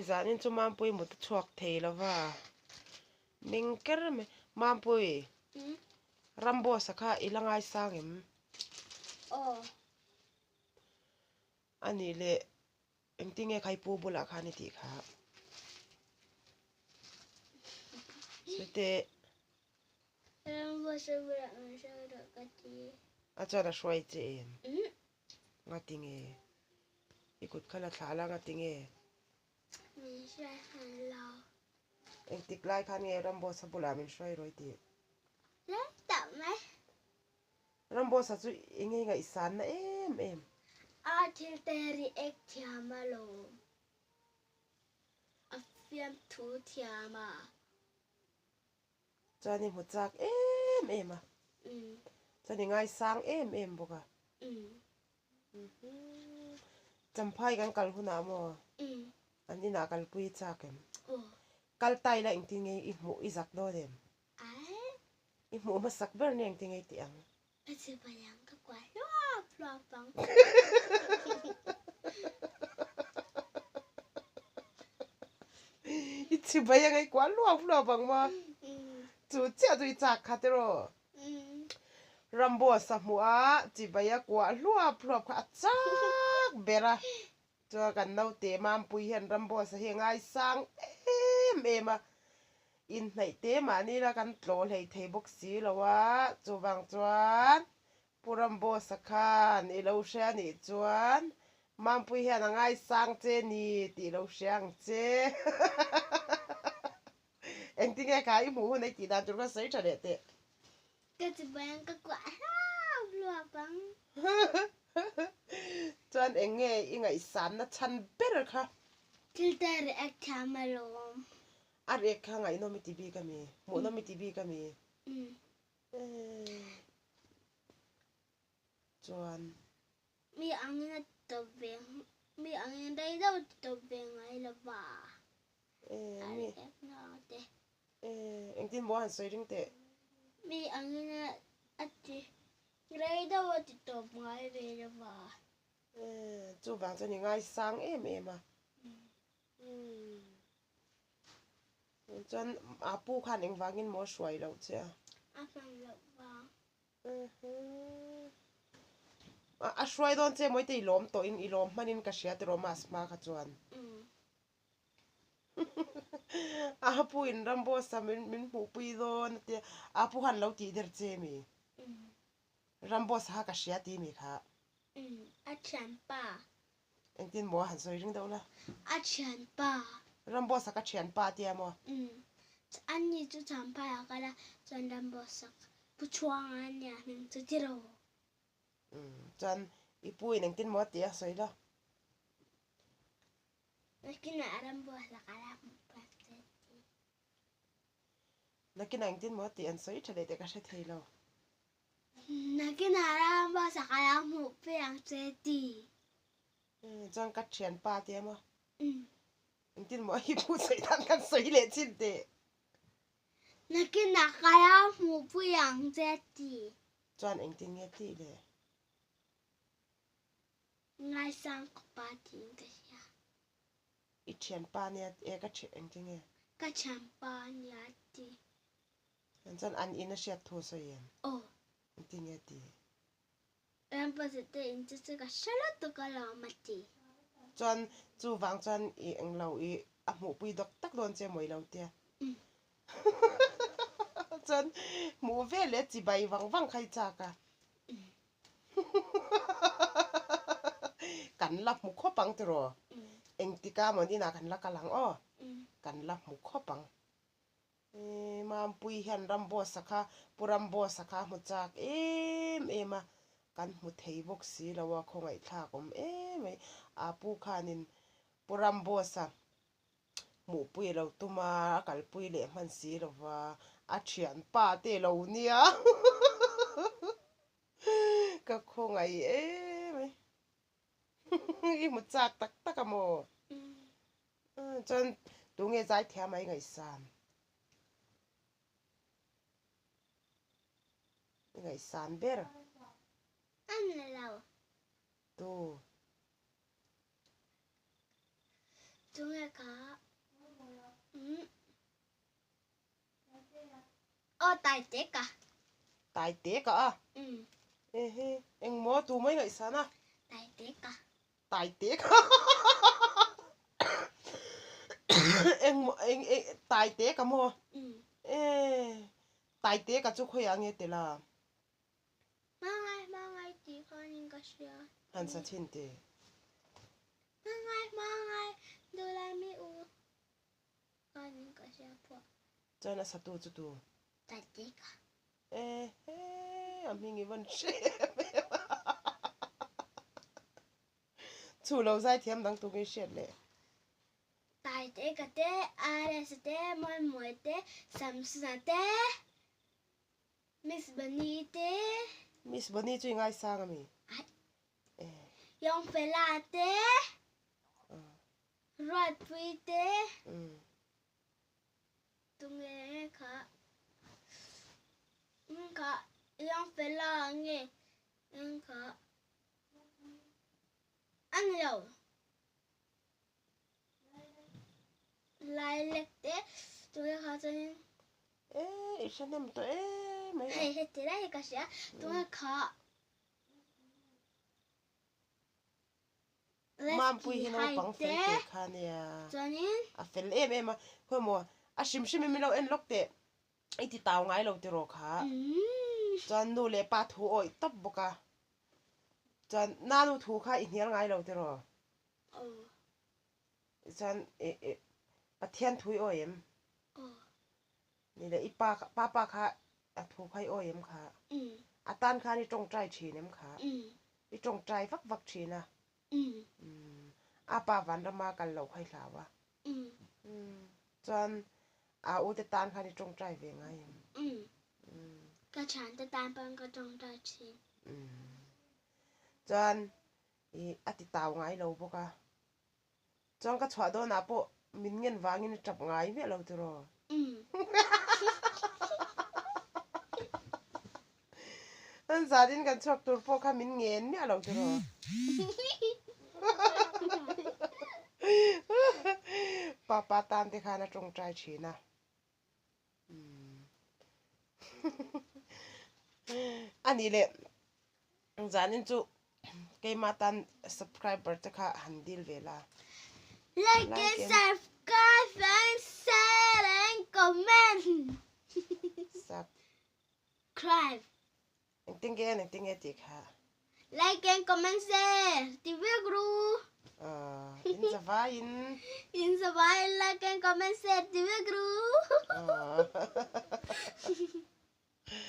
giờ nên cho mam pui một chuộc thề là va mình cái mà mam pui rambo sakha ilangai sang em anh ấy lệ em tiếng nghe khai pu bula khá này thì khá thế rambo sẽ bula mình sẽ được cái gì cho là xoay chị em ngắt tiếng nghe ikut khala thala ngắt tiếng nghe mình sẽ hành lâu em tiếc lại khá nghe rambo sa bula mình xoay rồi thì rất tạm ấy rambo sa chú nghe ngay san na em till teri ek tiama lo a fiam thu tiama cho nên một chắc em à cho nên ngay sang em boka chăm phai gan kal huna mo anh đi nào kal pui chắc em kal tai la ingti ngay imu izak do dem imu masak ber ni ingti ngay tiang Ese bayang ka kwa lo bang ichi bayang ngay kwa lo bang ma chu chia tu chắc khát rồi rambo sa mua chỉ baya kwa lo kha chắc bera choกันnâu tế mam pui hiền rambo sa hiền ai sang em à in này tế mà ni làกันโตเลยเทบกสีแล้ววะจูบางจวนปูรัมโบสักขันอีเราเชียนี่จวนมัมปุยเฮียนง่ายสร้างเจนี่ตีเราเชียงเจเอ็งที่ไงขายหมูในตีดานจุดก็ใส่เฉลี่ยเตะ ก็จะbayang ka kwa lo bang จวนเอ็งไงอีไงสันนะชันเบลค่ะ till teri ek tiama lo อันเอกข้างไงโนมิติบีก็มีหมูโนมิติบีก็มีจวน mi angin at tobeng mi angin dai daw tobeng ay laba มี ek na te เอ็งที่หมูหันสวยริงเตะ mi angin at dai daw at tobeng ay laba จูบางจวนยังไงสร้างอ่ะจนอาปูขันเองวางินหมอสวยแล้วเจ้า afang laba สวยโดนเจ้าไม่ตีลมตัวอินอีลมมันอินกระเชียตรมาสมาขจวนอาปูอินรำบัวสามินหูปีโดนเจ้าอาปูขันเราตีเดรเจมีรำบัวสหกระเชียตีมีค่ะ achan pa เองตินหมอหันสวยริงเดียวละ achan pa รำบัวสกัดเชียนป้าเตียมอ อันนี้จะทำไปอะไรจนดำบอสักผู้ช่วงอันเนี้ยหนึ่งจะที่เรา จนอีปูอินเองตินหมอเตียสวยละ แล้วกินอะไรดำบอสักอะไรแบบนี้ นักกินเองตินหมอเตียนสวยทะเลแต่ก็ใช่เทเรา แล้วกินอะไรดำบอสักอะไรหมูเปียงเจดี จนกัดเชียนป้าเตียมอเองตินหมออีปูสวยทางกันสวยเลยชิ้นเตะ แล้วกินอะไรหมูเปียงเจดี จวนเองตินเงียบที่เลย ง่ายสังกปาทิ้งกันยา อีเชียนป้าเนี่ยก็เชียนจริงๆ ก็ฉันปาญาติ จนอันอินเชียทัวสยาม โอ้ จริงๆดี ดำบอสักแต่อินจะสึกชะลอตุกลามาตี จนจูวังจนอีอังเราอีอ่ะหมูปุยดอกตักโดนเจมวยเราเตียจนหมูเวเลจีใบวังใครจากะกันรับหมูข้อปังตรอเอ็งติกามันนี่นากันละกะลังอ้อกันรับหมูข้อปังมาปุยเห็นรำบัวสักค่ะปุรำบัวสักค่ะหมดจากมากันหมดเทบกสีแล้วว่าคงไอ้ท่าผมไม่อาปูขานินปุรำบัวสักหมูปุยเราตุมากันปุยเหล่มันสีแล้วว่าอาเฉียนป้าเตเราเนี่ยก็คงไอ้ไม่อีหมดจากตักกะโมจนตัวเงี้ยใจแถมไอ้ไงสานไงสานเบอร์ อันนั้นเรา ตัว จุงเอ๋ค่ะ tài tế cả tài tế cả à em mua tụ mấy ngày sao na tài tế cả tài tế cả em tài tế cả mua tài tế cả chú khơi ăn nghe thế là 망할 뒤가는 것이야 한사 틴데 망할 노라미우 가는 것이야 뭐 전화 사도 주도 tài tế cả 아밍이 원시 chủ lâu dài thêm đang tụng cái chuyện lệ tài tế cả tế ares tế mọi mọi tế samsung tế miss bunny tế Miss Bonnie chơi ngay sang à mi yong fela tế rod pui tế tung nghe cả cả yong fela nghe cả ăn dầu lại lệch tế tôi khá cho nên 이션 nem to mấy hay hết thế đấy cả sẽ tôi khá mam pui hi no pang fel te khania cho nên fel em mà thôi mo sim sim mi lo en lok te ai ti taw ngai lo te ro kha chan nu le pa thu oi top boka chan na nu thu kha in hial ngai lo te ro chan pathian thui oi emนี่แหละอีป้าค่ะถูกให้โอ้ยมค่ะอาตานค่ะนี่จงใจฉีนมค่ะนี่จงใจวักฉีนะอาป้าวันละมากันเราค่อยสาวะจนอุตตานค่ะนี่จงใจเวงไงก็ฉันจะตามปังก็จงใจฉีจนอีอติตาวไงเราปะจนก็ชวดโดนอาปมินเงินวางเงินจับไงเว้ยเราจะรออันซาดินกันชอบตัวพวกขามินเงินเนี่ยเราจะรอป้าตามที่ข้านะจงใจฉีนะอันนี้เลยซาดินจูเกมมาตัน subscriber จะข้าหันดิลเวลา like and subscribe and share and comment subscribe ติงเกติค่ะ like and comment share ติวิกรูอินสบาย like and comment share ติวิกรู